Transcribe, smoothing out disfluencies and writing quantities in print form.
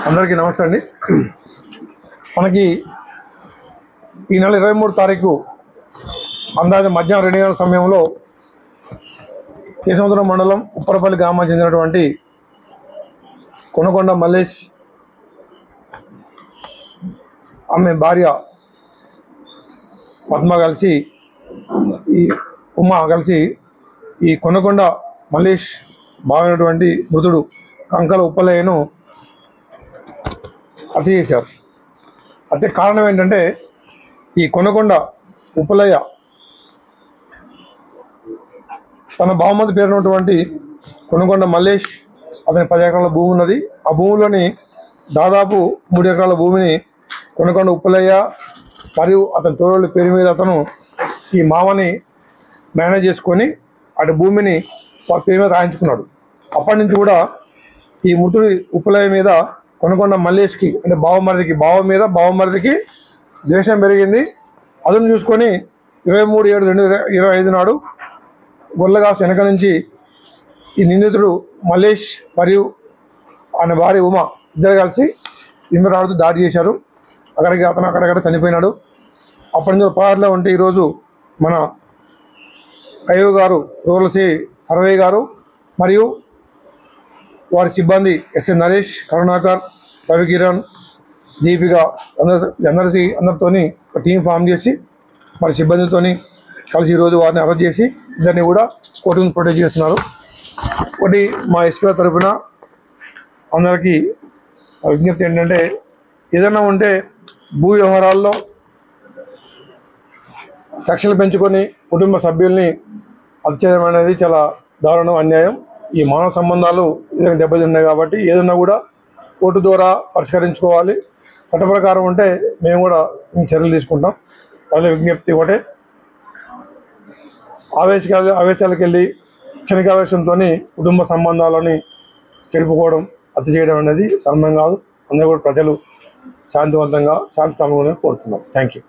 అందరికీ నమస్తే అండి. మనకి ఈ నెల 23 తారీఖు అందాజ మధ్యాహ్నం 2 గంటల సమయంలో కేశవంతపురం మండలం ఉప్పరపల్లి గ్రామానికి చెందినటువంటి కొనకొండ మల్లేష్ ఆమె భార్య పద్మ కలిసి ఈ కొనకొండ మల్లేష్ బాగైనటువంటి మృతుడు కంకల ఉప్పలయ్యను హత్య చేశారు. హత్య కారణం ఏంటంటే ఈ కొనకొండ ఉప్పలయ్య తన బావమతి పేరున్నటువంటి కొనకొండ మల్లేష్ అతని 10 ఎకరాల భూమి ఉన్నది. ఆ భూమిలోని దాదాపు 3 ఎకరాల భూమిని కొనకొండ ఉప్పలయ్య మరియు అతని తోడోళ్ళ పేరు మీద అతను ఈ మామని మేనేజ్ చేసుకొని అటు భూమిని పేరు మీద రాయించుకున్నాడు. అప్పటి నుంచి కూడా ఈ మృతుడి ఉప్పలయ్య మీద కొనకొండ మల్లేష్కి అంటే బావమరిదికి ద్వేషం పెరిగింది. అతను చూసుకొని 23/7/2025 నాడు గొల్లగాసు వెనక నుంచి ఈ నిందితుడు మల్లేష్ మరియు ఆయన భార్య ఉమ ఇద్దరు కలిసి ఇంద్రాడుతూ దాడి చేశారు. అతను అక్కడక్కడ చనిపోయినాడు. అప్పటి నుంచి పరారులో ఉంటే ఈరోజు మన ఐఓ గారు రూరల్ సర్వే గారు మరియు వారి సిబ్బంది ఎస్ఎన్ నరేష్, కరుణాకర్, రవికిరణ్, దీపిక అందరితో ఒక టీం ఫామ్ చేసి వారి సిబ్బందితో కలిసి ఈరోజు వారిని అరెస్ట్ చేసి ఇద్దరిని కూడా కోర్టు నుంచి ప్రొటెక్ట్ చేస్తున్నారు. ఒకటి మా ఎస్పీ తరఫున అందరికీ విజ్ఞప్తి ఏంటంటే ఏదైనా ఉంటే భూ వ్యవహారాల్లో కక్షలు పెంచుకొని కుటుంబ సభ్యుల్ని హత్య చేయడం అనేది చాలా దారుణం, అన్యాయం. ఈ మానవ సంబంధాలు ఏదైనా దెబ్బతిన్నాయి కాబట్టి ఏదైనా కూడా కోర్టు ద్వారా పరిష్కరించుకోవాలి. చట్ట ప్రకారం ఉంటే మేము కూడా చర్యలు తీసుకుంటాం. అదే విజ్ఞప్తి ఒకటే, ఆవేశాలకు వెళ్ళి క్షణికావేశంతో కుటుంబ సంబంధాలని చెడుపుకోవడం, హత్య చేయడం అనేది ధర్మం కాదు. అందరూ కూడా ప్రజలు శాంతివంతంగా శాంతికామంగా కోరుతున్నాం. Thank you.